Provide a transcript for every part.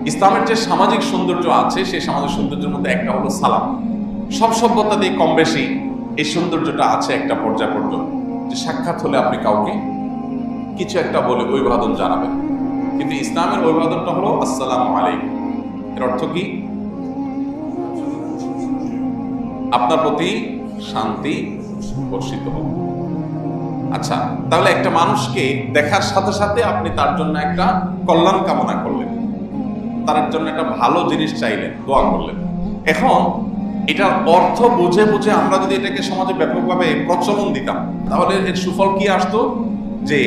ইসলামের যে সামাজিক সৌন্দর্য আছে সেই সামাজিক সৌন্দর্যের মধ্যে একটা হলো সালাম। সব সভ্যতা দিয়ে কম বেশি এই সৌন্দর্যটা আছে একটা পর্যায় পর্যন্ত, যে সাক্ষাৎ হলে আপনি কাউকে কিছু একটা বলে অভিবাদন জানাবেন। কিন্তু ইসলামের অভিবাদনটা হলো আসসালামু আলাইকুম। এর অর্থ কি? আপনার প্রতি শান্তি বর্ষিত হোক। আচ্ছা, তাহলে একটা মানুষকে দেখার সাথে সাথে আপনি তার জন্য একটা কল্যাণ কামনা করলেন, তার জন্য একটা ভালো জিনিস চাইলেন, দোয়া করলেন। এখন এটার অর্থ বুঝে বুঝে আমরা যদি এটাকে সমাজে ব্যাপকভাবে প্রচলন দিতাম, তাহলে এর সুফল কি আসতো? যে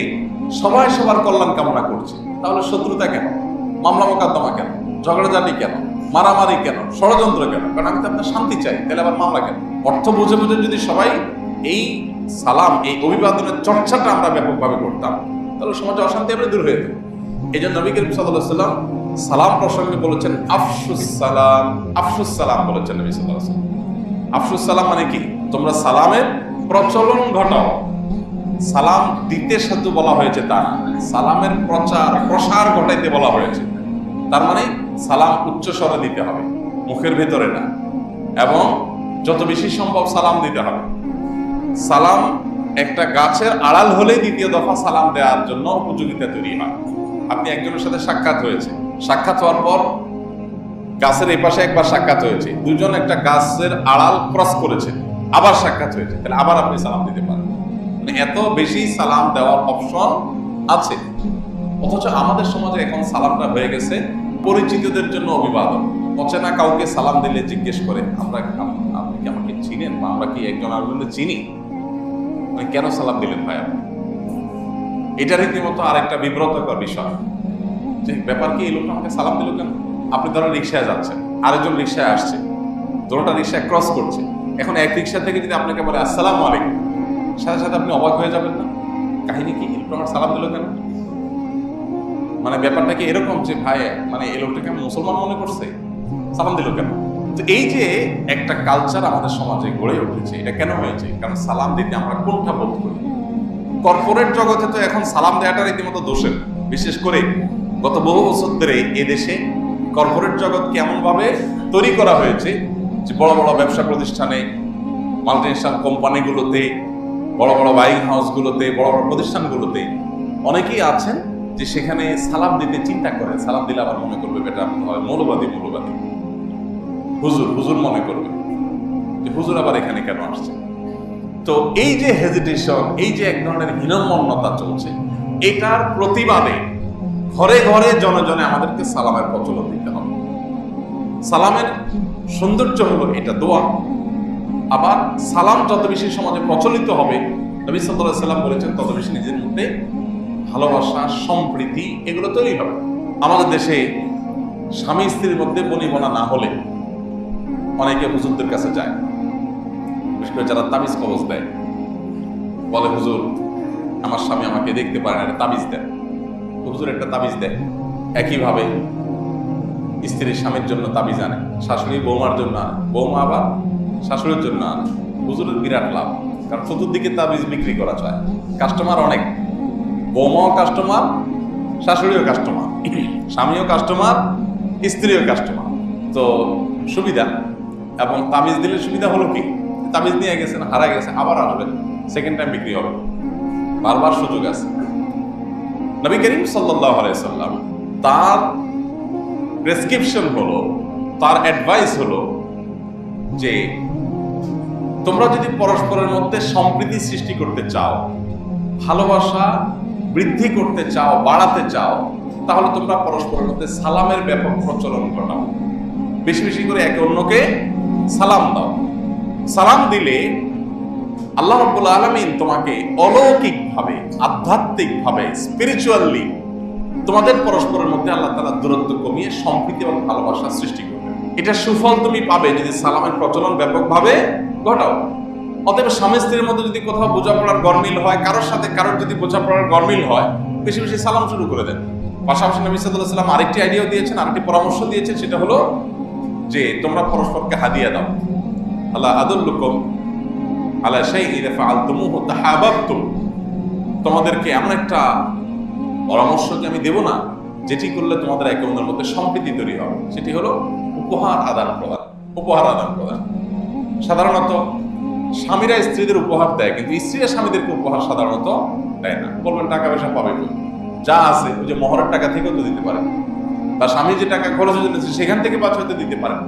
সবাই সবার কল্যাণ কামনা করছে, তাহলে শত্রুতা কেন, মামলা মোকদ্দমা কেন, ঝগড়াঝাটি কেন, মারামারি কেন, ষড়যন্ত্র কেন? কারণ আমি তো আপনার শান্তি চাই, তাহলে আবার মামলা কেন? অর্থ বুঝে বুঝে যদি সবাই এই সালাম, এই অভিবাদনের চর্চাটা আমরা ব্যাপকভাবে করতাম, তাহলে সমাজে অশান্তি আমরা দূর হয়ে যেত। এই জন্য নবী করিম সাল্লাল্লাহু আলাইহি ওয়াসাল্লাম সালাম প্রসঙ্গে বলেছেন আফশুস সালাম। আফশুস সালাম বলেছেন নবী সাল্লাল্লাহু আলাইহি ওয়াসাল্লাম। আফশুস সালাম মানে কি? তোমরা সালামের প্রচলন ঘটাও। সালাম দিতে শুধু বলা হয়েছে তা না, সালামের প্রসার ঘটাইতে বলা হয়েছে। তার মানে সালাম উচ্চ স্বরে দিতে হবে, মুখের ভেতরে না, এবং যত বেশি সম্ভব সালাম দিতে হবে। সালাম একটা গাছের আড়াল হলেই দ্বিতীয় দফা সালাম দেওয়ার জন্য উপযোগিতা তৈরি হয়। আপনি একজনের সাথে সাক্ষাৎ হয়েছে, সাক্ষাৎ হওয়ার পর গাছের এই পাশে একবার সাক্ষাৎ হয়েছে, দুজন একটা গাছের আড়াল ক্রস করেছে, আবার সাক্ষাৎ হয়েছে, তাহলে আবার আপনি সালাম দিতে পারেন। মানে এত বেশি সালাম দেওয়ার অপশন আছে। অথচ আমাদের সমাজে এখন সালামটা হয়ে গেছে পরিচিতদের জন্য অভিবাদন। অচেনা কাউকে সালাম দিলে জিজ্ঞেস করে আপনি কি আমাকে চিনেন, বা আমরা কি একজন আরেকজনকে চিনি, মানে কেন সালাম দিলেন ভাই আপনি? এটা রীতিমতো আরেকটা বিব্রতকর বিষয়, যে ব্যাপার কি, এই লোকটা আমাকে সালাম দিল কেন? আপনি ধরেন রিক্সায় যাচ্ছেন, আরেকজন রিক্সায় আসছে, দুটোটা রিক্সায় ক্রস করছে। এখন এক রিক্সা থেকে যদি আপনাকে বলে আসসালামু আলাইকুম, সাথে সাথে আপনি অবাক হয়ে যাবেন না? কাহিনী কি, এই লোকটা আমার সালাম দিল কেন? মানে ব্যাপারটা কি এরকম যে ভাই, মানে এই লোকটাকে আমি মুসলমান মনে করছে, সালাম দিল কেন? তো এই যে একটা কালচার আমাদের সমাজে গড়ে উঠেছে, এটা কেন হয়েছে? কারণ সালাম দিতে আমরা কোনটা বোধ করি। কর্পোরেট জগতে তো এখন সালাম দেওয়াটা রীতিমতো দোষের। বিশেষ করে গত বহু বছর ধরে এদেশে কর্পোরেট জগৎকে এমন ভাবে তৈরি করা হয়েছে যে বড় বড় ব্যবসা প্রতিষ্ঠানে, মাল্টিনেশনাল কোম্পানিগুলোতে, বড় বড় বাইং হাউসগুলোতে, বড় বড় প্রতিষ্ঠানগুলোতে অনেকেই আছেন যে সেখানে সালাম দিতে চিন্তা করে, সালাম দিলে আবার মনে করবে বেটা হয় মৌলবাদী, হুজুর মনে করবে যে হুজুর আবার এখানে কেন আসছে। তো এই যে হেজিটেশন, এই যে এক ধরনের হীনমন্যতা চলছে, এটার প্রতিবাদে ঘরে ঘরে জনে জনে আমাদেরকে সালামের প্রচলন দিতে হবে। সালামের সৌন্দর্য হলো এটা দোয়া। আবার সালাম যত বেশি সমাজে প্রচলিত হবে, নবী সাল্লাল্লাহু আলাইহি ওয়াসাল্লাম বলেছেন, তত বেশি নিজের মধ্যে ভালোবাসা, সম্প্রীতি এগুলো তৈরি হবে। আমাদের দেশে স্বামী স্ত্রীর মধ্যে বনিবনা না হলে অনেকে হুজুরদের কাছে যায়, বিশেষ করে যারা তাবিজ কবজ দেয়, বলে হুজুর আমার স্বামী আমাকে দেখতে পারে না, একটা তাবিজ দেয়। হুজুর একটা তাবিজ দেয়। একইভাবে স্ত্রীর স্বামীর জন্য তাবিজ আনে, শাশুড়ি বৌমার জন্য আনে, বৌমা আবার শাশুড়ির জন্য আনে। হুজুরের বিরাট লাভ, কারণ চতুর্দিকে তাবিজ বিক্রি করা যায়, কাস্টমার অনেক, বৌমাও কাস্টমার, শাশুড়িও কাস্টমার, স্বামীও কাস্টমার, স্ত্রীও কাস্টমার। তো সুবিধা। এবং তাবিজ দিলে সুবিধা হলো কি, তাবিজ নিয়ে গেছেন, হারা গেছে, আবার আসবেন, সেকেন্ড টাইম বিক্রি হবে, বারবার সুযোগ আছে। নবী করিম সাল্লাল্লাহু আলাইহি ওয়াসাল্লাম তার প্রেসক্রিপশন হলো, তার অ্যাডভাইস হলো যে তোমরা যদি পরস্পরের মধ্যে সম্প্রীতি সৃষ্টি করতে চাও, ভালোবাসা বৃদ্ধি করতে চাও, বাড়াতে চাও, তাহলে তোমরা পরস্পরের মধ্যে সালামের ব্যাপক প্রচলন ঘটাও। বেশি বেশি করে একে অন্যকে সালাম দাও। সালাম দিলে আল্লাহ রাব্বুল আলামিন তোমাকে অলৌকিকভাবে, আধ্যাত্মিকভাবে, স্পিরিচুয়ালি তোমাদের পরস্পরের মধ্যে আল্লাহ তাআলা দূরত্ব কমিয়ে সম্প্রীতি এবং ভালোবাসা সৃষ্টি করবে। এটা সুফল তুমি পাবে যদি সালামের প্রচলন ব্যাপকভাবে ঘটাও। অতএব স্বামী স্ত্রীর মধ্যে যদি কোথাও বোঝাপড়ার গরমিল হয়, কারোর সাথে কারোর যদি বোঝাপড়ার গরমিল হয়, বেশি বেশি সালাম শুরু করে দেন। পাশাপাশি নবী সাল্লাল্লাহু আলাইহি ওয়াসাল্লাম আরেকটি আইডিয়াও দিয়েছেন, আরেকটি পরামর্শ দিয়েছেন, সেটা হলো যে তোমরা পরস্পরকে হাদিয়া দাও। আল্লাহ আদুল্লুকুম আলা শাইইন ইযা ফাআলতুমুহু তাহাবাবতুম। তোমাদেরকে এমন একটা পরামর্শ কি আমি দেব না যেটি করলে তোমাদের একে অন্যের মধ্যে সম্প্রীতি তৈরি হবে, সেটি হলো উপহার আদান প্রদান। উপহার আদান প্রদান সাধারণত স্বামীরা স্ত্রীদের উপহার দেয়, কিন্তু স্ত্রীরা স্বামীদেরকে উপহার সাধারণত দেয় না। বলবেন টাকা পয়সা পাবে কই? যা আছে ওই যে মহরের টাকা থেকেও তো দিতে পারেন, বা স্বামী যে টাকা খরচের জন্য সেখান থেকে পাঁচ হয়তো দিতে পারেন।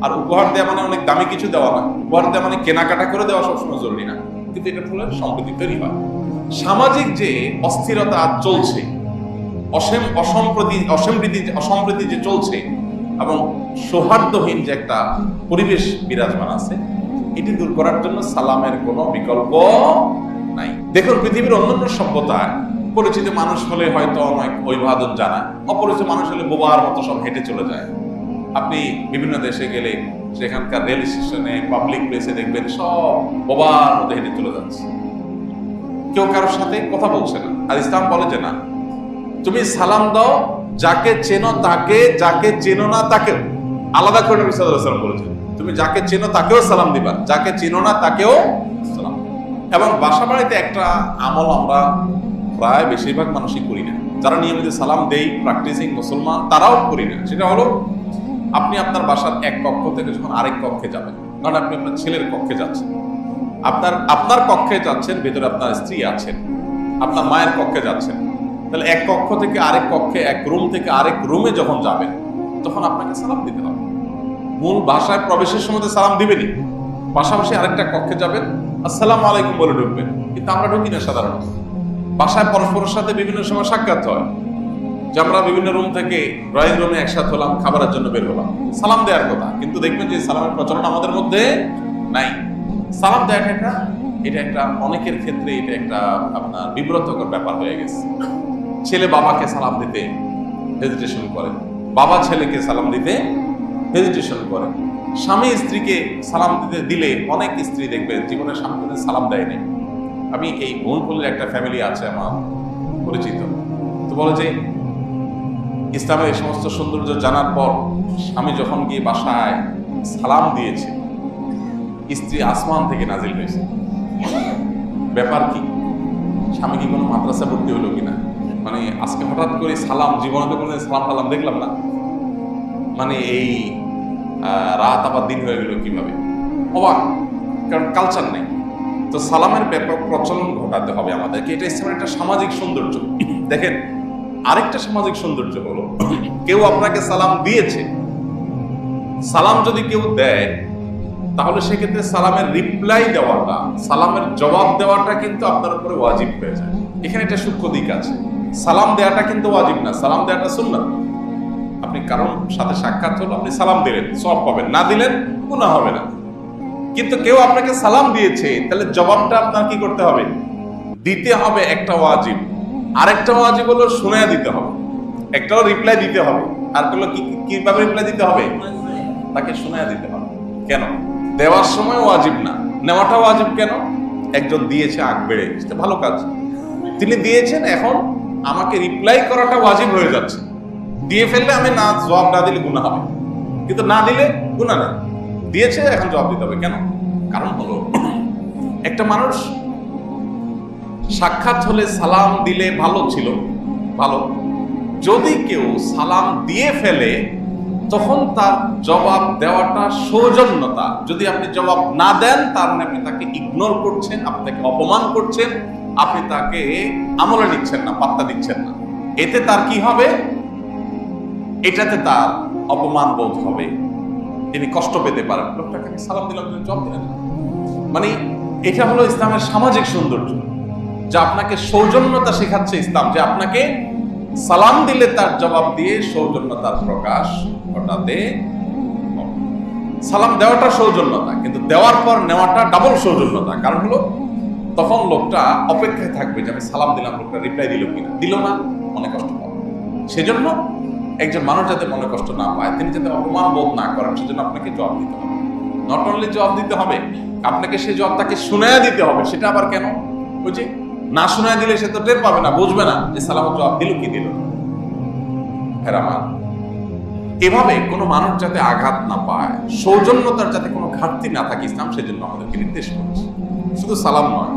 আর উপহার দেওয়া মানে অনেক দামি কিছু দেওয়া না, উপহার দেওয়া মানে কেনাকাটা করে দেওয়া সবসময় জরুরি না, কিন্তু এটা ফলে সম্প্রীতি তৈরি হয়। সামাজিক যে অস্থিরতা আজ চলছে, অসম্প্রীতি যে চলছে এবং সৌহার্দ্যহীন যে একটা পরিবেশ বিরাজমান আছে, এটি দূর করার জন্য সালামের কোনো বিকল্প নাই। দেখুন, পৃথিবীর অন্যান্য সভ্যতায় পরিচিত মানুষ হলে হয়তো অনেক অভিবাদন জানায়, অপরিচিত মানুষ হলে বোবার মতো সব হেঁটে চলে যায়। আপনি বিভিন্ন দেশে গেলে সেখানকার রেল স্টেশনে, পাবলিক প্লেসে দেখবেন সব বোবার মতো হেঁটে চলে যাচ্ছে, কেউ কারোর সাথে কথা বলছে না। আর ইসলাম বলে যে না, তুমি সালাম দাও যাকে চেনো তাকে, যাকে চেনো না তাকেও। আলাদা করে নবী সাল্লাল্লাহু আলাইহি ওয়াসাল্লাম বলেছেন, তুমি যাকে চেনো তাকেও সালাম দিবা, যাকে চেনো না তাকেও সালাম। এবং বাসা বাড়িতে একটা আমল আমরা প্রায় বেশিরভাগ মানুষই করি না, যারা নিয়মিত সালাম দেই, প্র্যাকটিসিং মুসলমান, তারাও করি না। সেটা হলো, আপনি আপনার বাসার এক কক্ষ থেকে যখন আরেক কক্ষে যাবেন, কারণ আপনি আপনার ছেলের কক্ষে যাচ্ছেন, আপনার কক্ষে যাচ্ছেন, ভেতরে আপনার স্ত্রী আছেন, আপনার মায়ের কক্ষে যাচ্ছেন, তাহলে এক কক্ষ থেকে আরেক কক্ষে, এক রুম থেকে আরেক রুমে যখন যাবেন, তখন আপনাকে সালাম দিতে হবে। মূল বাসায় প্রবেশের সময় সালাম দিবেনই, পাশাপাশি আরেকটা কক্ষে যাবেন, আসসালামু আলাইকুম বলে ঢুকবেন। কিন্তু আমরা ঢুকি না সাধারণত। বাসায় পরস্পরের সাথে বিভিন্ন সময় সাক্ষাৎ হয়, যে আমরা বিভিন্ন রুম থেকে ড্রয়িং রুমে একসাথে হলাম, খাবারের জন্য বের হলাম, সালাম দেওয়ার কথা, কিন্তু দেখবেন যে সালামের প্রচলন আমাদের মধ্যে নাই। সালাম দেওয়াটা এটা একটা অনেকের ক্ষেত্রে এটা একটা আপনার বিব্রতকর ব্যাপার হয়ে গেছে। ছেলে বাবাকে সালাম দিতে হেজিটেশন করে, বাবা ছেলেকে সালাম দিতে হেজিটেশন করে, স্বামী স্ত্রীকে সালাম দিলে অনেক স্ত্রী দেখবেন জীবনের স্বামীকে সালাম দেয়নি। আমি এই বোনপুলের একটা ফ্যামিলি আছে আমার পরিচিত, তো বলে যে ইসলামের এই সমস্ত সৌন্দর্য জানার পর স্বামী যখন গিয়ে বাসায় সালাম দিয়েছে, স্ত্রী আসমান থেকে নাজিল হয়েছে। ব্যাপার কি? স্বামী কি কোনো মাদ্রাসা ভর্তি হলো কিনা? মানে আজকে হঠাৎ করে সালাম, জীবনে তো কোনো সালাম টালাম দেখলাম না, মানে এই রাত আবার দিন হয়ে গেল কিভাবে? অবাক, কারণ কালচার নেই। তো সালামের ব্যাপক প্রচলন ঘটাতে হবে আমাদেরকে, এটা ইসলামের একটা সামাজিক সৌন্দর্য। দেখেন, আরেকটা সামাজিক সৌন্দর্য হলো, কেউ আপনাকে সালাম দিয়েছে, সালাম যদি কেউ দেয়, তাহলে সেক্ষেত্রে সালামের রিপ্লাই দেওয়াটা, সালামের জবাব দেওয়াটা কিন্তু আপনার উপরে ওয়াজিব হয়ে যায়। এখানে একটা সূক্ষ্ম দিক আছে, সালাম দেওয়াটা কিন্তু ওয়াজিব না, সালাম দেওয়াটা সুন্নাত। আপনি কারোর সাথে সাক্ষাৎ হলো, আপনি সালাম দিলেন, সওয়াব পাবেন, না দিলেন গুনাহ হবে না। কিন্তু কেউ আপনাকে সালাম দিয়েছে, তাহলে জবাবটা আপনার কি করতে হবে? দিতে হবে, একটা ওয়াজিব। আরেকটা ওয়াজিব হলো শুনায়া দিতে হবে, একটা হলো রিপ্লাই দিতে হবে, আর হলো কিভাবে রিপ্লাই দিতে হবে? তাকে শুনায়া দিতে হবে। কেন? দেওয়ার সময় ওয়াজিব না, নেওয়াটা ওয়াজিব। কেন? একজন দিয়েছে আগ বেড়ে, সেটা ভালো কাজ, তিনি দিয়েছেন, এখন আমাকে রিপ্লাই করাটা ওয়াজিব হয়ে যাচ্ছে। দিয়ে ফেললে আমি না, জবাব না দিলে গুনাহ হবে, কিন্তু না দিলে গুনাহ নেই। দিয়েছে, এখন জবাব দিতে হবে। কেন? কারণ হলো, একটা মানুষ সাক্ষাৎ হলে সালাম দিলে ভালো ছিল, ভালো। যদি কেউ সালাম দিয়ে ফেলে, তখন তার জবাব দেওয়াটা সৌজন্যতা। যদি আপনি জবাব না দেন, তার মানে আপনি তাকে ইগনোর করছেন, আপনি তাকে অপমান করছেন, আপনি তাকে আমলে নিচ্ছেন না, পাত্তা দিচ্ছেন না। এতে তার কি হবে? এটাতে তার অপমান বোধ হবে, তিনি কষ্ট পেতে পারেন। লোকটাকে আমি সালাম দিলাম, জবাব দিলেন না। মানে এটা হলো ইসলামের সামাজিক সৌন্দর্য, যা আপনাকে সৌজন্যতা শেখাচ্ছে ইসলাম, যে আপনাকে সালাম দিলে তার জবাব দিয়ে সৌজন্যতার প্রকাশ ঘটাতে। সালাম দেওয়াটা সৌজন্যতা, কিন্তু দেওয়ার পর নেওয়াটা ডাবল সৌজন্যতা। কারণ হলো, তখন লোকটা অপেক্ষায় থাকবে যে আমি সালাম দিলাম, লোকটা রিপ্লাই দিল কিনা, দিল না, মনে কষ্ট পাবে। সেজন্য একজন মানুষ যাতে মনে কষ্ট না পায়, তিনি যাতে অপমান বোধ না করেন, সেজন্য আপনাকে জবাব দিতে হবে। নট অনলি জবাব দিতে হবে, আপনাকে সেই জবাব তাকে শুনায়া দিতে হবে। সেটা আবার কেন? ওই যে না শুনায়া দিলে সে তো টের পাবে না, বুঝবে না যে সালামের জবাব দিল কি দিল না। হেরামান, এভাবে কোনো মানুষ যাতে আঘাত না পায়, সৌজন্যতার যাতে কোনো ঘাটতি না থাকে, ইসলাম সেজন্য আমাদেরকে নির্দেশ করেছে। শুধু সালাম নয়,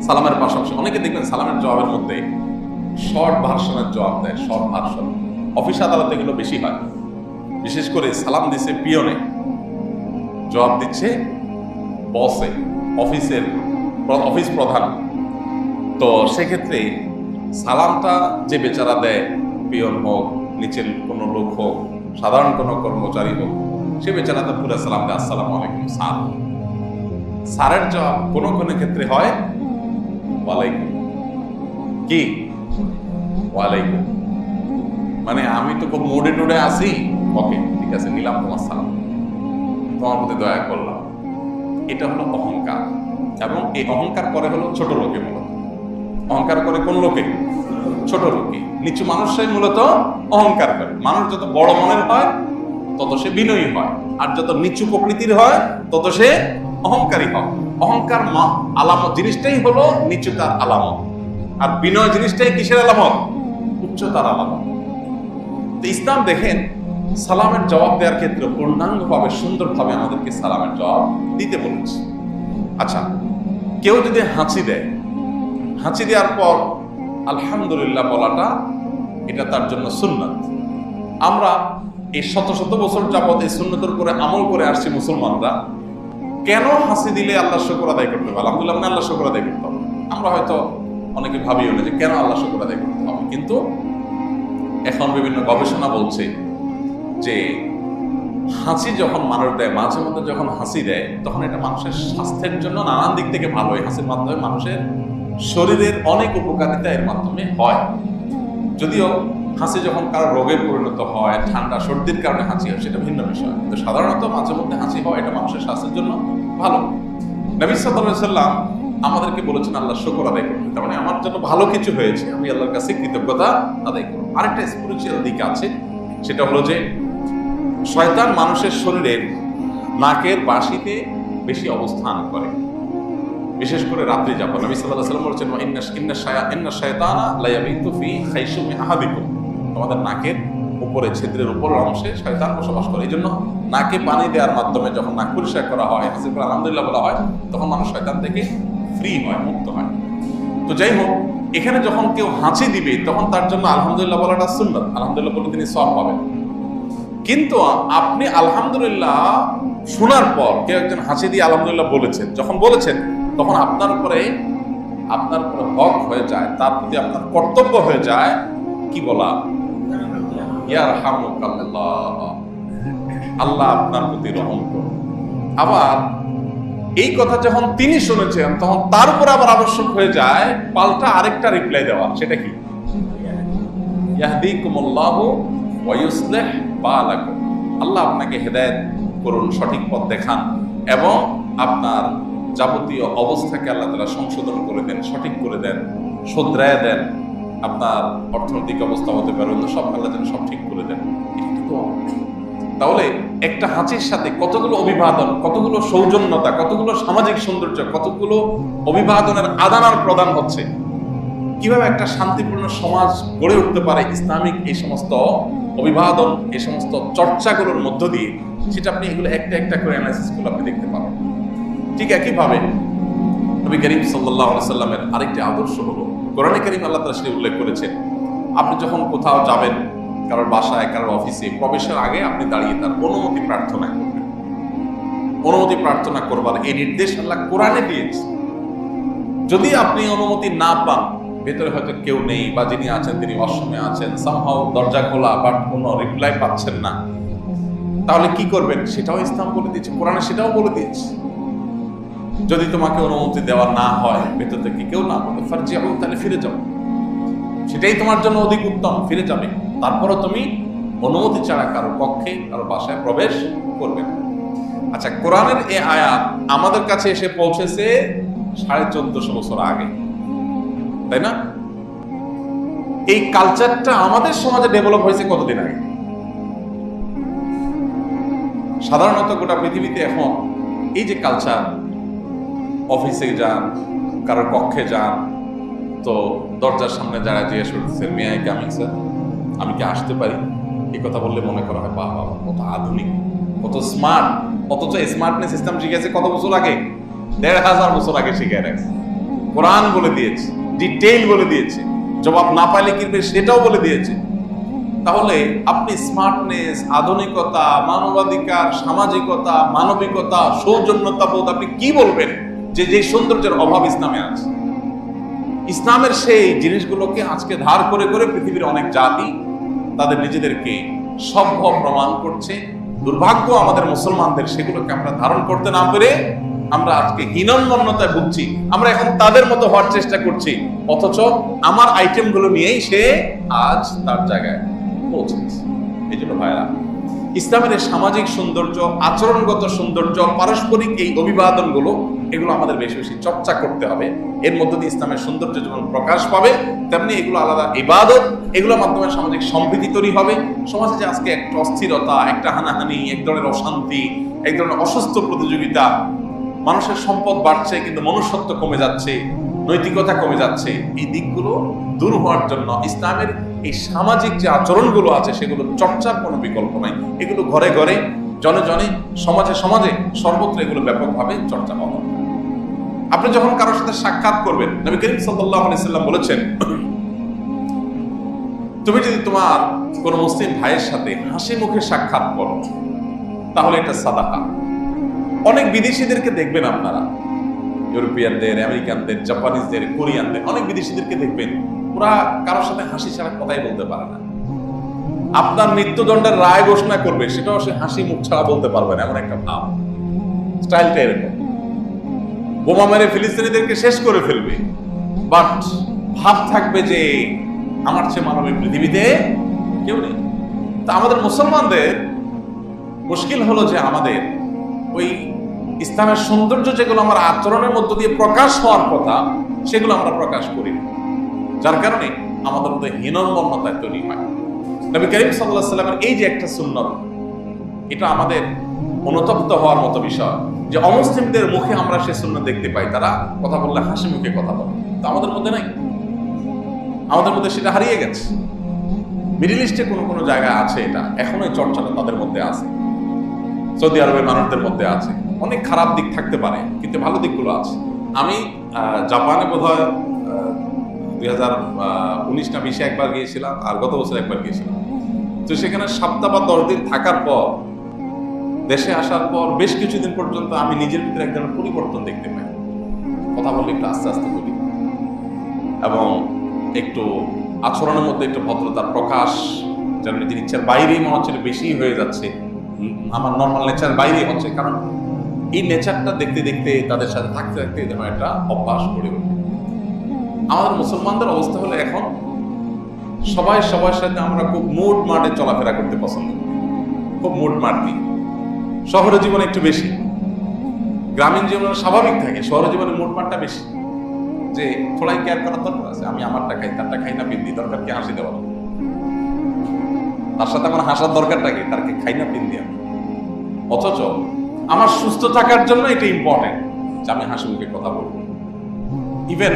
সালামের পাশাপাশি অনেকে দেখবেন সালামের জবাবের মধ্যে শর্ট ভার্সনের জবাব দেয়, শর্ট ভার্সন। অফিস আদালতে এগুলো বেশি হয়। বিশেষ করে সালাম দিচ্ছে পিয়নে, জবাব দিচ্ছে বসে, অফিস প্রধান। তো সেক্ষেত্রে সালামটা যে বেচারা দেয়, পিয়ন হোক, নিচের কোনো লোক হোক, সাধারণ কোনো কর্মচারী হোক, সে বেচারা তো পুরো সালাম দেয়, আসসালামু আলাইকুম স্যার। স্যারের জবাব কোনো কোনো ক্ষেত্রে হয় ওয়ালাইকুম। কি ওয়ালাইকুম, মানে আমি তো খুব মোড়ে টোড়ে আসি, ওকে ঠিক আছে, নিলাম তোমার সালাম, তোমার প্রতি দয়া করলাম। এটা হলো অহংকার, এবং এই অহংকার করে হলো ছোট লোকে। মূলত অহংকার করে কোন লোকে? ছোট লোকে। নিচু মানুষরাই মূলত অহংকার করে। মানুষ যত বড় মনের হয় তত সে বিনয়ী হয়, আর যত নিচু প্রকৃতির হয় তত সে অহংকারী হয়। অহংকার আলামত জিনিসটাই হলো নিচুতার আলামত, আর বিনয় জিনিসটাই কিসের আলামত? উচ্চতার আলামত। তো ইসলাম দেখেন সালামের জবাব দেওয়ার ক্ষেত্রে পূর্ণাঙ্গভাবে সুন্দরভাবে আমাদেরকে সালামের জবাব দিতে বলেছে। আচ্ছা, কেউ যদি হাঁচি দেয়, হাঁচি দেওয়ার পর আলহামদুলিল্লাহ বলাটা, এটা তার জন্য সুন্নাত। আমরা এই শত শত বছর যাবত এই সুন্নতের উপরে আমল করে আসছি মুসলমানরা। কেন হাসি দিলে আল্লাহ শুকর আদায় করতে হবে? আলহামদুলিল্লাহ মানে আল্লাহ শুকর আদায় করতে হবে। আমরা হয়তো অনেকে ভাবিও না যে কেন আল্লাহ শুকর আদায় করতে হবে, কিন্তু এখন বিভিন্ন গবেষণা বলছে যে হাসি যখন মানুষ দেয়, মাঝে মধ্যে যখন হাসি দেয়, তখন এটা মানুষের স্বাস্থ্যের জন্য নানান দিক থেকে ভালো হয়। হাসির মাধ্যমে মানুষের শরীরের অনেক উপকারিতা এর মাধ্যমে হয়। যদিও হাসি যখন কারো রোগে পরিণত হয়, ঠান্ডা সর্দির কারণে হাসি হয়, সেটা ভিন্ন বিষয়। কিন্তু সাধারণত মাঝে মধ্যে হাসি হয়, এটা মানুষের স্বাস্থ্যের জন্য ভালো। নবী সাল্লাল্লাহু আলাইহি সাল্লাম আমাদেরকে বলেছেন আল্লাহ শুকর আদায় করতে। তার মানে আমার জন্য ভালো কিছু হয়েছে, আমি আল্লাহর কাছে কৃতজ্ঞতা আদায় করব। আরেকটা স্পিরিচুয়াল দিক আছে, সেটা হলো যে শয়তান মানুষের শরীরের নাকের বাঁশিতে বেশি অবস্থান করে, বিশেষ করে রাত্রি যাপন। নবী সাল্লাল্লাহু আলাইহি ওয়াসাল্লাম বলেছেন ইন্না শায়াতানা লা ইয়াবিতু ফি খাইশুমি আহাদিকুম, তোমাদের নাকের উপরে ছিদ্রের উপরের অংশে শয়তান বসবাস করে। এই জন্য নাকে পানি দেওয়ার মাধ্যমে যখন নাক পরিষ্কার করা হয়, হাসি করে আলহামদুলিল্লাহ বলা হয়, তখন মানুষ শয়তান থেকে ফ্রি হয়, মুক্ত হয়। তো যাই হোক, এখানে যখন কেউ হাঁচি দিবে তখন তার জন্য আলহামদুলিল্লাহ বলাটা সুন্নাত। আলহামদুলিল্লাহ বলে তিনি সওয়াব পাবেন। কিন্তু আপনি আলহামদুলিল্লাহ শোনার পর কেউ একজন হাসি দিয়ে আলহামদুলিল্লাহ বলেছেন, যখন বলেছেন তখন আপনার উপরে হক হয়ে যায়, তার প্রতি আপনার কর্তব্য হয়ে যায় কি বলা? ইয়ারহামুকাল্লাহ, আল্লাহ আপনার প্রতি রহম করুন। আবার এই কথা যখন তিনি শুনেছেন তখন তার উপর আবার আবশ্যক হয়ে যায় পাল্টা আরেকটা রিপ্লাই দেওয়া। সেটা কি? ইয়াহদিকুমুল্লাহু ওয়া ইউসলিহ বালাকুম, আল্লাহ আপনাকে হেদায়েত করুন, সঠিক পথ দেখান, এবং আপনার যাবতীয় অবস্থাকে আল্লাহ তাআলা সংশোধন করে দেন, সঠিক করে দেন, শুধরায় দেন। আপনার অর্থনৈতিক অবস্থা হতে পারে, অন্য সব আল্লাহ যেন সব ঠিক করে দেন। তাহলে একটা হাঁচির সাথে কতগুলো অভিবাদন, কতগুলো সৌজন্যতা, কতগুলো সামাজিক সৌন্দর্য, কতগুলো অভিবাদনের আদান আর প্রদান হচ্ছে। কিভাবে একটা শান্তিপূর্ণ সমাজ গড়ে উঠতে পারে ইসলামিক এই সমস্ত অভিবাদন, এই সমস্ত চর্চাগুলোর মধ্য দিয়ে, সেটা আপনি এগুলো একটা একটা করে অ্যানালাইসিস করলে আপনি দেখতে পাবেন। ঠিক একইভাবে নবী করিম সাল্লাল্লাহু আলাইহি সাল্লামের আরেকটি আদর্শ হলো, কোরআনে কারীম আল্লাহ তাআলা সেটা উল্লেখ করেছেন, আপনি যখন কোথাও যাবেন, কারোর বাসায়, কারোর অফিসে, প্রবেশের আগে আপনি দাঁড়িয়ে তার অনুমতি প্রার্থনা করবেন। অনুমতি প্রার্থনা করবার এই নির্দেশ আল্লাহ কোরআনে দিয়েছে। যদি আপনি অনুমতি না পান, ভেতরে হয়তো কেউ নেই, বা যিনি আছেন তিনি অসময়ে আছেন, সামহাও দরজা খোলা, বাট কোনো রিপ্লাই পাচ্ছেন না, তাহলে কি করবেন? সেটাও ইসলাম বলে দিয়েছে, কোরআনে সেটাও বলে দিয়েছে। যদি তোমাকে অনুমতি দেওয়া না হয়, ভেতর থেকে কেউ না বলে, ফারজিউ, তাহলে ফিরে যাও, সেটাই তোমার জন্য অধিক উত্তম, ফিরে যাবে। তারপরও তুমি অনুমতি ছাড়া কারো পক্ষে, কারো বাসায় প্রবেশ করবে না। আচ্ছা, কোরআনের এই আয়াত আমাদের কাছে এসে পৌঁছেছে 1450 বছর আগে, তাই না? এই কালচারটা আমাদের সমাজে ডেভেলপ হয়েছে কতদিন আগে? সাধারণত গোটা পৃথিবীতে এখন এই যে কালচার, অফিসে যান, কারোর কক্ষে যান, তো দরজার সামনে যারা জিজ্ঞেস করতেছেন, মে আই কামিং স্যার, আমি কি আসতে পারি? এই কথা বললে মনে করা হয় বাহ বাবা, কত আধুনিক, কত স্মার্ট। অথচ স্মার্টনেস সিস্টেম শিখেছে কত বছর আগে? 1500 বছর আগে শিখে রাখছে। কোরআন বলে দিয়েছে, ডিটেইল বলে দিয়েছে, জবাব না পাইলে কি সেটাও বলে দিয়েছে। তাহলে আপনি স্মার্টনেস, আধুনিকতা, মানবাধিকার, সামাজিকতা, মানবিকতা, সৌজন্যতা বোধ আপনি কি বলবেন যে যে সৌন্দর্যের অভাব ইসলামে আছে? ইসলামের সেই জিনিসগুলোকে আজকে ধার করে করে পৃথিবীর অনেক জাতি তাদের নিজেদেরকে সভ্য প্রমাণ করছে। দুর্ভাগ্য আমাদের মুসলমানদের, সেগুলোকে আমরা ধারণ করতে না পেরে আমরা আজকে হীনম্মন্যতায় ভুগছি। আমরা এখন তাদের মতো হওয়ার চেষ্টা করছি, অথচ আমার আইটেমগুলো নিয়েই সে আজ তার জায়গায় পৌঁছেছে। এই জন্য ভাইরা, ইসলামের এই সামাজিক সৌন্দর্য, আচরণগত সৌন্দর্য, পারস্পরিক এই অভিবাদনগুলো, এগুলো আমাদের বেশি বেশি চর্চা করতে হবে। এর মধ্য দিয়ে ইসলামের সৌন্দর্য যেমন প্রকাশ পাবে, তেমনি এগুলো আলাদা ইবাদত, এগুলোর মাধ্যমে সামাজিক সম্প্রীতি তৈরি হবে। সমাজে যে আজকে একটা অস্থিরতা, একটা হানাহানি, এক ধরনের অশান্তি, এক ধরনের অসুস্থ প্রতিযোগিতা, মানুষের সম্পদ বাড়ছে কিন্তু মনুষ্যত্ব কমে যাচ্ছে, নৈতিকতা কমে যাচ্ছে, এই দিকগুলো দূর হওয়ার জন্য ইসলামের এই সামাজিক যে আচরণগুলো আছে সেগুলো চর্চার কোনো বিকল্প নাই। এগুলো ঘরে ঘরে, জনে জনে, সমাজে সমাজে, সর্বত্র এগুলো ব্যাপকভাবে চর্চা হওয়া। আপনি যখন কারোর সাথে সাক্ষাৎ করবেন, নবী করিম সাল্লাল্লাহু আলাইহি সাল্লাম বলেছেন, তুমি যদি তোমার কোন মুসলিম ভাইয়ের সাথে হাসি মুখে সাক্ষাৎ করো তাহলে এটা সাদাকা। অনেক বিদেশিদেরকে দেখবেন আপনারা, ইউরোপিয়ানদের, আমেরিকানদের, জাপানিজদের, কোরিয়ানদের, অনেক বিদেশিদেরকে দেখবেন, ওরা কারোর সাথে হাসি ছাড়া কথাই বলতে পারে না। আপনার মৃত্যুদণ্ডের রায় ঘোষণা করবে, সেটাও সে হাসি মুখ ছাড়া বলতে পারবে না, এমন একটা ভাব। স্টাইলটা এরকম। বোমা মেরে ফিলিস্তিনিদেরকে শেষ করে ফেলবে, বাট ভাব থাকবে যে আমার চেয়ে মানবিক পৃথিবীতে কেউ নেই। তা আমাদের মুসলমানদের মুশকিল হলো যে আমাদের ওই ইসলামের সৌন্দর্য যেগুলো আমার আচরণের মধ্য দিয়ে প্রকাশ হওয়ার কথা, সেগুলো আমরা প্রকাশ করি, যার কারণে আমাদের মধ্যে হীনম্মন্যতায় তৈরি হয়। নবী করিম সাল্লাল্লাহু আলাইহি সাল্লামের এই যে একটা সুন্নত, এটা আমাদের অনুতপ্ত হওয়ার মতো বিষয় যে অমুসলিমদের মুখে আমরা সে সুন্নত দেখতে পাই, তারা কথা বললে হাসি মুখে কথা বলে, তো আমাদের মধ্যে নাই। আমাদের মধ্যে সেটা হারিয়ে গেছে। মিডল ইস্টে কোনো কোনো জায়গায় আছে, এটা এখনো এই চর্চাটা তাদের মধ্যে আছে, সৌদি আরবের মানুষদের মধ্যে আছে। অনেক খারাপ দিক থাকতে পারে, কিন্তু ভালো দিকগুলো আছে। আমি জাপানে বোধহয় 2019 না 20 একবার গিয়েছিলাম, আর গত বছর একবার গিয়েছিলাম। তো সেখানে সপ্তাহ বা 10 দিন থাকার পর, দেশে আসার পর বেশ কিছুদিন পর্যন্ত আমি নিজের ভিতরে এক ধরনের পরিবর্তন দেখতে পাই। কথা বললে একটু আস্তে আস্তে বলি, এবং একটু আচরণের মধ্যে একটু ভদ্রতার প্রকাশ, যেন নিজের ইচ্ছার বাইরেই মনে হচ্ছে বেশি হয়ে যাচ্ছে, আমার নর্মাল নেচার বাইরে হচ্ছে। কারণ এই নেচারটা দেখতে দেখতে, তাদের সাথে থাকতে থাকতে যেন একটা অভ্যাস করে ওঠে। আমাদের মুসলমানদের অবস্থা হলো এখন সবাই সবার সাথে আমরা খুব মুড মার্টে চলাফেরা করতে পছন্দ করি, খুব মুড মার্ট নিই। শহরের জীবনে একটু বেশি, গ্রামীণ জীবনে স্বাভাবিক থাকে, শহরের জীবনে মুড মার্টটা বেশি, যে থোড়াই কেয়ার করার দরকার আছে। আমি আমারটা খাই, তারটা খাই না, পিন্দি দরকার কি হাসি দেওয়া, তার সাথে আমার হাসার দরকারটা কি, তারকে খাই না পিন্দি আমি। অথচ আমার সুস্থ থাকার জন্য এটা ইম্পর্টেন্ট যে আমি হাসি মুখে কথা বলবো। ইভেন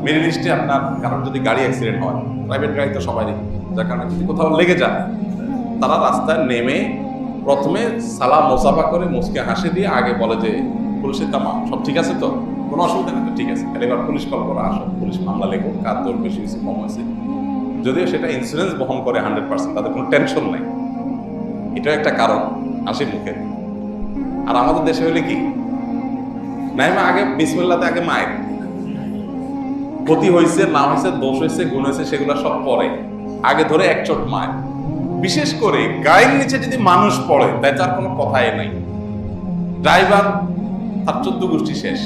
মিডল ইস্টে আপনার কারণ যদি গাড়ি অ্যাক্সিডেন্ট হয়, প্রাইভেট গাড়ি তো সবারই, যার কারণে যদি কোথাও লেগে যায়, তারা রাস্তায় নেমে প্রথমে সালাম মোসাফা করে মুসকে হাসি দিয়ে আগে বলে যে পুলিশের তামা সব ঠিক আছে তো, কোনো অসুবিধা নেই তো, ঠিক আছে, এবার পুলিশ কল করা, আসো, পুলিশ মামলা লেখো, কার দৌড় বেশি হয়েছে কম হয়েছে। যদিও সেটা ইন্স্যুরেন্স বহন করে 100%, তাদের কোনো টেনশন নাই। এটাও একটা কারণ হাসি মুখে। আর আমাদের দেশে হলে কি, নাইমা আগে বিসমিল্লাতে আগে মায়ের ক্ষতি হয়েছে না হয়েছে, দোষ হয়েছে, গুণ হয়েছে, সেগুলো সব পরে, আগে ধরে এক চোট মায়ের। বিশেষ করে গায়ের নিচে যদি মানুষ পড়ে, তাই তার কোনো কথাই নাই, ড্রাইভার তার 14 গোষ্ঠী শেষ।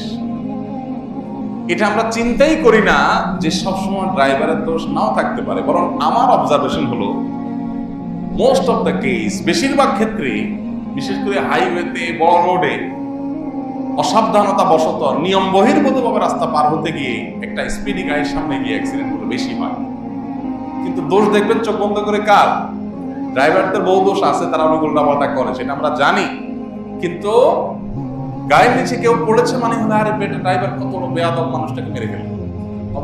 এটা আমরা চিন্তাই করি না যে সবসময় ড্রাইভারের দোষ নাও থাকতে পারে, বরং আমার অবজারভেশন হলো মোস্ট অফ দ্য কেস, বেশিরভাগ ক্ষেত্রে, বিশেষ করে হাইওয়েতে, বড় রোডে অসাবধানতা বশত নিয়ম বহির্ভূতভাবে রাস্তা পার হতে গিয়ে একটা স্পিডি গাড়ির সামনে গিয়ে অ্যাক্সিডেন্টগুলো বেশি হয়। কিন্তু দোষ দেখবেন চোখ বন্ধ করে কার? ড্রাইভারদের বহু দোষ আছে, তারা অনেক উল্টাপাল্টা করে, সেটা আমরা জানি। কিন্তু গায়ের নিচে কেউ পড়েছে মানে হলে আরে বেটা ড্রাইভার কত বড় বেয়াদব, মানুষটাকে মেরে ফেললো,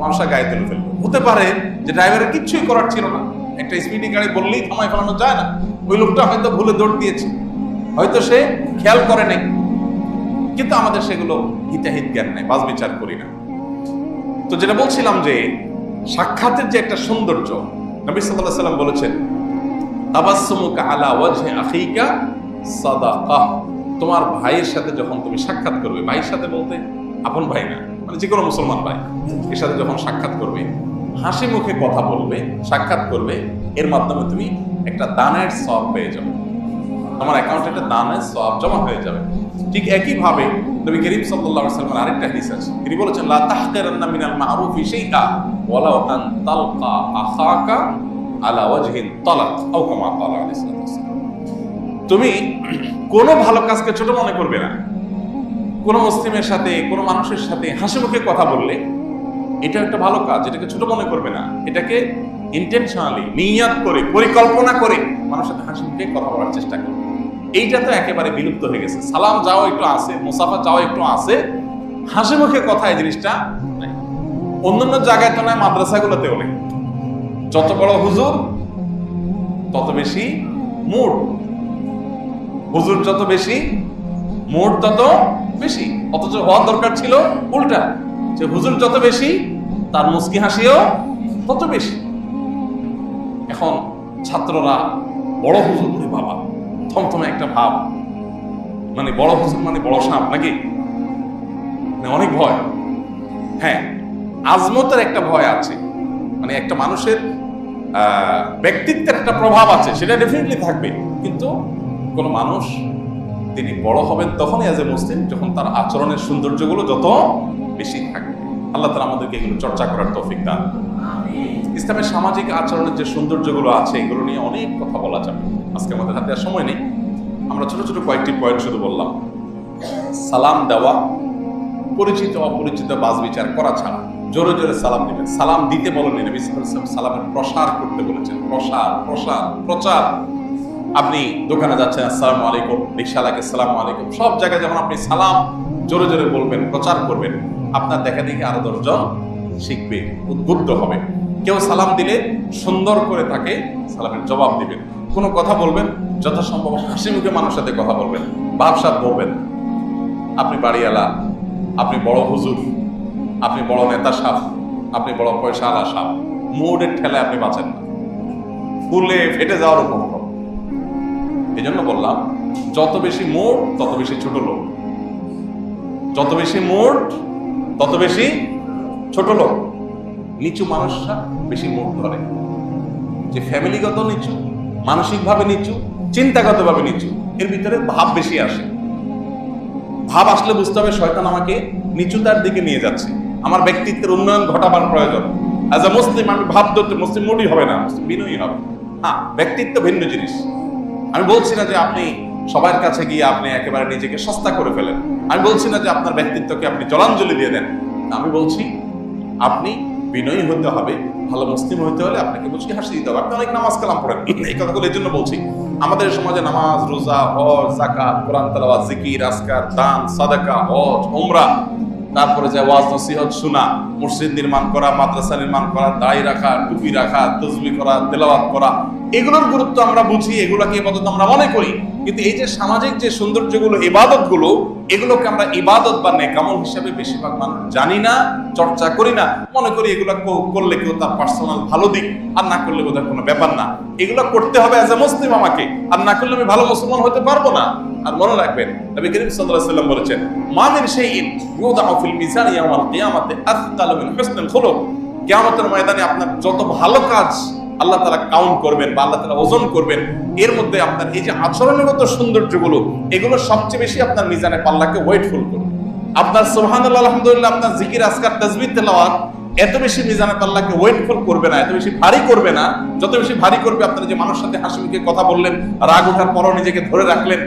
মানুষটা গায়ে তুলে ফেললো। হতে পারে যে ড্রাইভারের কিচ্ছুই করার ছিল না, একটা স্পিডি গাড়ি বললেই থামাই ফেলানো যায় না, ওই লোকটা হয়তো ভুলে দৌড় দিয়েছে, হয়তো সে খেয়াল করে নাই। কিন্তু আমাদের সেগুলো হিতাহিত জ্ঞান নেই, বাস বিচার করি না। তো যেটা বলছিলাম যে সাক্ষাতের যে একটা সৌন্দর্য, নবী সাল্লাল্লাহু আলাইহি ওয়াসাল্লাম বলেছেন তাবাসসুমুকা আলা ওয়াজহি আখিকা সাদাকাহ। তোমার ভাইয়ের সাথে যখন তুমি সাক্ষাৎ করবে, ভাইয়ের সাথে বলতে আপন ভাই না, মানে যে কোনো মুসলমান ভাই, এর সাথে যখন সাক্ষাৎ করবে, হাসি মুখে কথা বলবে, সাক্ষাৎ করবে, এর মাধ্যমে তুমি একটা দানের সওয়াব পেয়ে যাবে, তোমার অ্যাকাউন্টে একটা দানের সওয়াব জমা হয়ে যাবে। ঠিক একই ভাবে নবী করিম সাল্লাল্লাহু আলাইহি ওয়াসাল্লামের আরেকটা হাদিস আছে, তিনি বলেছেন লা তাহকিরান্না মিনাল মা'রুফি শাইআ ওয়ালাউ আন তালকা আখাকা আলা ওয়াজহিন তালাক আও কামা ক্বালা আলাইহিস সালাতু ওয়াসসালাম। তুমি কোনো ভালো কাজকে ছোট মনে করবে না। কোনো মুসলিমের সাথে, কোনো মানুষের সাথে হাসি মুখে কথা বললে এটা একটা ভালো কাজ, এটাকে ছোট মনে করবে না, এটাকে ইন্টেনশনালি, নিয়ত করে, পরিকল্পনা করে মানুষের সাথে হাসি মুখে কথা বলার চেষ্টা করবে। এইটা তো একেবারে বিলুপ্ত হয়ে গেছে। সালাম যাও একটু আছে, মুসাফা যাও একটু আছে, হাসি মুখে কথা এই জিনিসটা নাই। অন্যান্য জায়গায় তো নয়, মাদ্রাসাগুলোতেও নেই। যত বড় হুজুর তত বেশি মুড, হুজুর যত বেশি মুড তত বেশি, অথচ হওয়ার দরকার ছিল উল্টা, যে হুজুর যত বেশি তার মুস্কি হাসিও তত বেশি। এখন ছাত্ররা বড় হুজুর, বাবা থমথমে একটা ভাব, মানে বড় হুজুর মানে বড় সাপ নাকি, মানে অনেক ভয়। হ্যাঁ, আজমতের একটা ভয় আছে, মানে একটা মানুষের ব্যক্তিত্বের একটা প্রভাব আছে, সেটা ডেফিনেটলি থাকবে। কিন্তু কোন মানুষ তিনি বড় হবেন তখনই এজ এ মুসলিম যখন তার আচরণের সৌন্দর্যগুলো যত বেশি থাকবে। আল্লাহ তাআলা আমাদেরকে এগুলো চর্চা করার তৌফিক দান। ইসলামের সামাজিক আচরণের যে সৌন্দর্যগুলো আছে এগুলো নিয়ে অনেক কথা বলা যাবে, আজকে আমাদের হাতে আর সময় নেই। আমরা ছোট ছোট কয়েকটি পয়েন্ট শুধু বললাম। সালাম দেওয়া, পরিচিত অপরিচিত বাজ বিচার করা ছাড়া জোরে জোরে সালাম দিবেন। সালাম দিতে বলেন নবী সাল্লাল্লাহু আলাইহি ওয়াসাল্লাম, সালামের প্রসার করতে বলেছেন। প্রচার। আপনি দোকানে যাচ্ছেন আসসালামু আলাইকুম, রিকশাওয়ালাকে আসসালামু আলাইকুম, সব জায়গায় যখন আপনি সালাম জোরে জোরে বলবেন, প্রচার করবেন, আপনার দেখা দেখি আরো 10 জন শিখবে, উদ্বুদ্ধ হবে। কেউ সালাম দিলে সুন্দর করে তাকে সালামের জবাব দিবেন। কোনো কথা বলবেন যথাসম্ভব হাসি মুখে মানুষের সাথে কথা বলবেন, ভাবসাব বলবেন। আপনি বাড়িওয়ালা, আপনি বড় হুজুর, আপনি বড় নেতা সাহেব, আপনি বড় পয়সাওয়ালা সাহেব, মুডের ঠেলায় আপনি বাঁচেন না, ফুলে ফেটে যাওয়ার উপর। এই জন্য বললাম, যত বেশি মুড তত বেশি ছোট লোক, যত বেশি মুড তত বেশি ছোট লোক। নিচু মানুষরা বেশি মুড ধরে, যে ফ্যামিলিগত নিচু, মানসিকভাবে নিচু, চিন্তাগতভাবে নিচু, এর ভিতরে ভাব বেশি আসে। ভাব আসলে বুঝতে হবে শয়তান আমাকে নিচুতার দিকে নিয়ে যাচ্ছে, আমার ব্যক্তিত্বের উন্নয়ন ঘটাবার প্রয়োজন। অ্যাজ এ মুসলিম আমি ভাব ধরতে, মুসলিম মুডই হবে না, মুসলিম বিনয়ী হবে। হ্যাঁ, ব্যক্তিত্ব ভিন্ন জিনিস। আমি বলছি না যে আপনি সবার কাছে গিয়ে আপনি একেবারে নিজেকে সস্তা করে ফেলেন, আমি বলছি না যে আপনার ব্যক্তিত্বকে আপনি জলাঞ্জলি দিয়ে দেন। আমি বলছি আপনি বিনয়ী হতে হবে। ভালো মুসলিম হতে হলে আপনাকে মুচকি হাসি দিতে হবে। আপনি অনেক নামাজ কালাম পড়েন, এই কথাগুলো এই জন্য বলছি। আমাদের সমাজে নামাজ, রোজা, হজ, যাকাত, কোরআন তেলাওয়াত, জিকির, আজকার, দান, সাদাকা, হজ, উমরা, তারপরে যে ওয়াজ নসিহত শোনা, মসজিদ নির্মাণ করা, মাদ্রাসা নির্মাণ করা, দাড়ি রাখা, টুপি রাখা, তাসবিহ করা, তেলাওয়াত করা, এগুলোর গুরুত্ব আমরা বুঝি, এগুলোকে ইবাদত আমরা মনে করি। কিন্তু এই যে সামাজিক যে সৌন্দর্যগুলো, ইবাদতগুলো, এগুলোকে আমরা ইবাদত বা নেকামল হিসেবে বেশিরভাগ মানুষ জানি না, চর্চা করি না, মনে করি এগুলো করলে কেউ তার পার্সোনাল ভালো দিক, আর না করলে বোধহয় কোনো ব্যাপার না। এগুলো করতে হবে অ্যাজ এ মুসলিম আমাকে, আর না করলে আমি ভালো মুসলমান হতে পারবো না। আর মনে রাখবেন, নবী করিম সাল্লাল্লাহু আলাইহি ওয়াসাল্লাম বলেছেন, মা মিন শাইইন ইউদাউ ফিল মিজান ইয়াউমাল কিয়ামাতি আথকালু মিন হুসনিল খুলুক। কিয়ামতের ময়দানে আপনার যত ভালো কাজ আল্লাহ তাআলা কাউন্ট করবেন বা আল্লাহ তাআলা ওজন করবেন, এর মধ্যে আপনার এই যে আচরণগত সৌন্দর্যগুলো, এগুলো সবচেয়ে বেশি আপনার মিজানে পাল্লাকে ওয়েটফুল করবে। আপনার সুবহানাল্লাহ, আলহামদুলিল্লাহ, আপনার জিকির, আজকার, তাসবিহ, তেলাওয়াত এত বেশি মিজানে পাল্লাকে ওয়েটফুল করবে না, এত বেশি ভারী করবে না। যত বেশি ভারী করবে, আপনার যে মানুষের সাথে হাসি মুখে কথা বললেন, রাগ ওঠার পরও নিজেকে ধরে রাখলেন,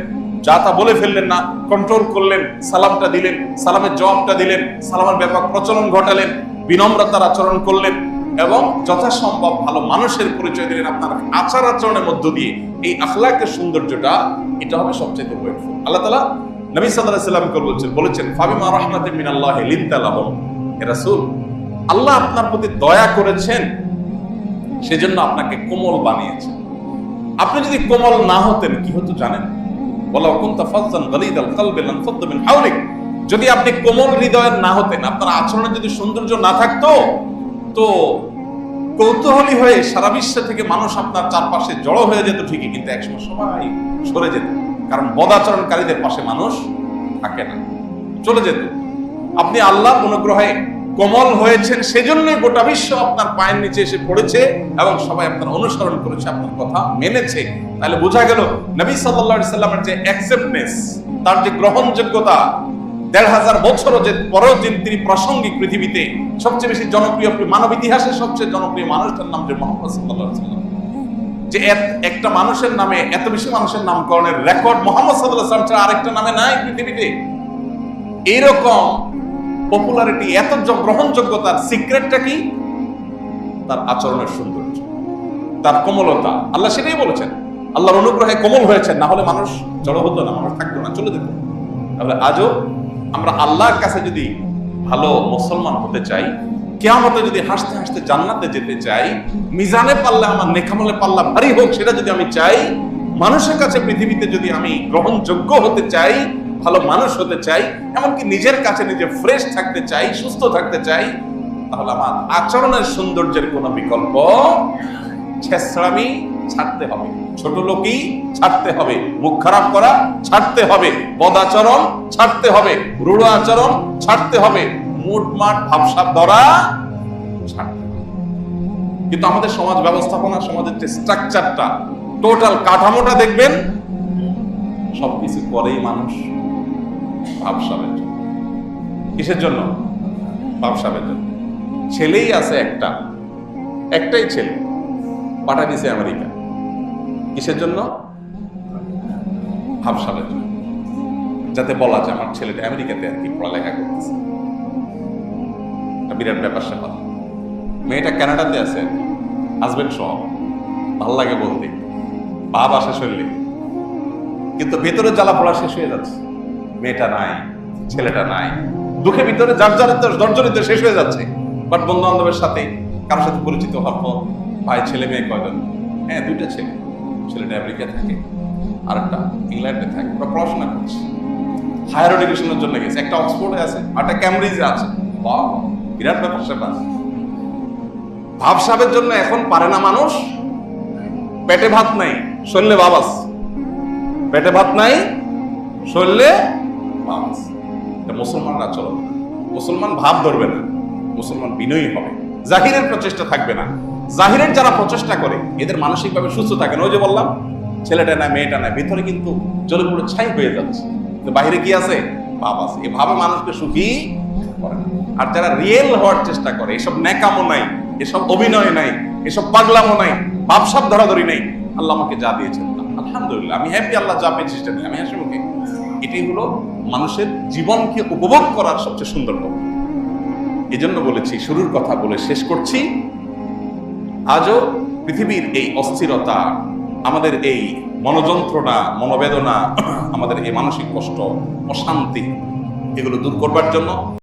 যা তা বলে ফেললেন না, কন্ট্রোল করলেন, সালামটা দিলেন, সালামের জবাবটা দিলেন, সালামের ব্যাপক প্রচলন ঘটালেন, বিনম্রতার আচরণ করলেন এবং যথাসম্ভব ভালো মানুষের পরিচয় দিলেন আপনার আচার আচরণের মধ্য দিয়ে। এই আখলাকের সৌন্দর্যটা, এটা হবে সবচেয়ে ওয়েটফুল। আল্লাহ তাআলা নবী সাল্লাল্লাহু আলাইহি ওয়াসাল্লামকে বলেছেন, ফাবিমা রাহমাতিন মিনাল্লাহি লিনতা লাহুম। হে রাসূল, আল্লাহ আপনার প্রতি দয়া করেছেন, সেজন্য আপনাকে কোমল বানিয়েছেন। আপনি যদি কোমল না হতেন কি হতো জানেন? ওয়ালাউ কুনতা ফাজ্জান গালিদাল কলবি লানফাদ্দু মিন হাওলিক। যদি আপনি কোমল হৃদয়ের না হতেন, আপনার আচরণে যদি সৌন্দর্য না থাকতো, তো কৌতূহলী হয়ে সারা বিশ্ব থেকে মানুষ আপনার চারপাশে জড়ো হয়ে যেত ঠিকই, কিন্তু একসময় সবাই সরে যেত, কারণ বদাচরণকারীদের পাশে মানুষ থাকে না, চলে যেত। আপনি আল্লাহর অনুগ্রহে কোমল হয়েছেন, সেজন্যই গোটা বিশ্ব আপনার পায়ের নিচে এসে পড়েছে এবং সবাই আপনার অনুসরণ করেছে, আপনার কথা মেনেছে। তাহলে বোঝা গেল নবী সাল্লাল্লাহু আলাইহি সাল্লামের যে অ্যাকসেপ্টনেস, তার যে গ্রহণযোগ্যতা, ১৫০০ বছরও যে পরেও তিনি প্রাসঙ্গিক, পৃথিবীতে সবচেয়ে বেশি জনপ্রিয়, মানব ইতিহাসের সবচেয়ে জনপ্রিয় মানুষটার নাম যে মুহাম্মদ সাল্লাল্লাহু আলাইহি সাল্লাম, যে একটা মানুষের নামে এত বেশি মানুষের নামকরণের রেকর্ড মুহাম্মদ সাল্লাল্লাহু আলাইহি সাল্লাম ছাড়া আরেকটা নামে নাই পৃথিবীতে। এইরকম পপুলারিটি, এত গ্রহণযোগ্যতার সিক্রেটটা কি? তার আচরণের সৌন্দর্য, তার কোমলতা। আল্লাহ সেটাই বলেছেন, আল্লাহর অনুগ্রহে কোমল হয়েছেন, না হলে মানুষ জড়ো হতো না, মানুষ থাকতো না, চলে যেত। তাহলে আজও আমরা আল্লাহর কাছে যদি ভালো মুসলমান হতে চাই, কিয়ামতে যদি হাসতে হাসতে জান্নাতে যেতে চাই, মিজানে পাল্লা আমার নেকামলে পাল্লা ভারী হোক সেটা যদি আমি চাই, মানুষের কাছে পৃথিবীতে যদি আমি গ্রহণযোগ্য হতে চাই, ভালো মানুষ হতে চাই, এমনকি নিজের কাছে নিজে ফ্রেশ থাকতে চাই, সুস্থ থাকতে চাই, তাহলে আমার আচরণের সৌন্দর্যের কোনো বিকল্প, ছেঁচড়ামি ছাড়তে হবে, ছোট লোকই ছাড়তে হবে, মুখ খারাপ করা ছাড়তে হবে, বদাচরণ ছাড়তে হবে, রূঢ় আচরণ ছাড়তে হবে, মুটমাট ভাবসাব ধরা ছাড়তে হবে। কিন্তু আমাদের সমাজ ব্যবস্থাপনা, সমাজের যে স্ট্রাকচারটা, টোটাল কাঠামোটা দেখবেন, সবকিছু করেই মানুষ ভাবসাবের জন্য। কিসের জন্য? ভাবসাবের জন্য। ছেলেই আছে একটাই ছেলে, পাঠা দিছে আমেরিকা। কিসের জন্য? ভাবসাবের জন্য, যাতে বলা যায় আমার ছেলেটা আমেরিকাতে আর কি পড়ালেখা করতেছে। বিরাট ব্যাপার স্যাপার। মেয়েটা কানাডাতে আছে, হাজবেন্ড সহ, ভাল লাগে বলতে, ভাব আসে শরীরে, কিন্তু ভেতরে জ্বালা পড়া শেষ হয়ে যাচ্ছে। মেয়েটা নাই, ছেলেটা নাই, দুঃখে ভিতরে জর্জরিত শেষ হয়ে যাচ্ছে। বাট বন্ধু বান্ধবের সাথে কারোর সাথে পরিচিত হওয়ার পর, ভাই ছেলে মেয়ে কয়জন? হ্যাঁ, 2টা ছেলে, ছেলেটা আমেরিকা থাকে, আর একটা ইংল্যান্ডে থাকে, ওরা পড়াশোনা করছে, হায়ার এডুকেশনের জন্য গেছে, একটা অক্সফোর্ডে আছে, আর একটা ক্যামব্রিজে আছে। বাহ, বিরাট ব্যাপার স্যাপার। ভাবসাবের জন্য এখন পারে না মানুষ। পেটে ভাত নাই, শরীরে ভাব আছে। পেটে ভাত নাই, শরীরে ভাব আছে। এটা মুসলমানরা চলবে না। মুসলমান ভাব ধরবে না, মুসলমান বিনয়ী হবে, জাহিরের প্রচেষ্টা থাকবে না। জাহিরের যারা প্রচেষ্টা করে এদের মানসিকভাবে সুস্থ থাকে না। ওই যে বললাম, ছেলেটা না মেয়েটা না, ভিতরে কিন্তু জ্বলে পুরো ছাই হয়ে যাচ্ছে, বাহিরে কি আছে? ভাব আছে। এই ভাবে মানুষকে সুখী করে না। আর যারা রিয়েল হওয়ার চেষ্টা করে, এসব ন্যাকামো নাই, এসব অভিনয় নাই, এসব পাগলামো নাই, ভাবসাব ধরাধরি নেই, আল্লাহ আমাকে যা দিয়েছেন আলহামদুলিল্লাহ, আমি হ্যাপি, আল্লাহ যা পেয়েছি সেটা নেই, আমি হাসি মুখে। এটাই হলো মানুষের জীবনকে উপভোগ করার সবচেয়ে সুন্দর পথ। এই জন্য বলেছি, শুরুর কথা বলে শেষ করছি, আজও পৃথিবীর এই অস্থিরতা, আমাদের এই মনোযন্ত্রণা, মনোবেদনা, আমাদের এই মানসিক কষ্ট, অশান্তি, এগুলো দূর করবার জন্য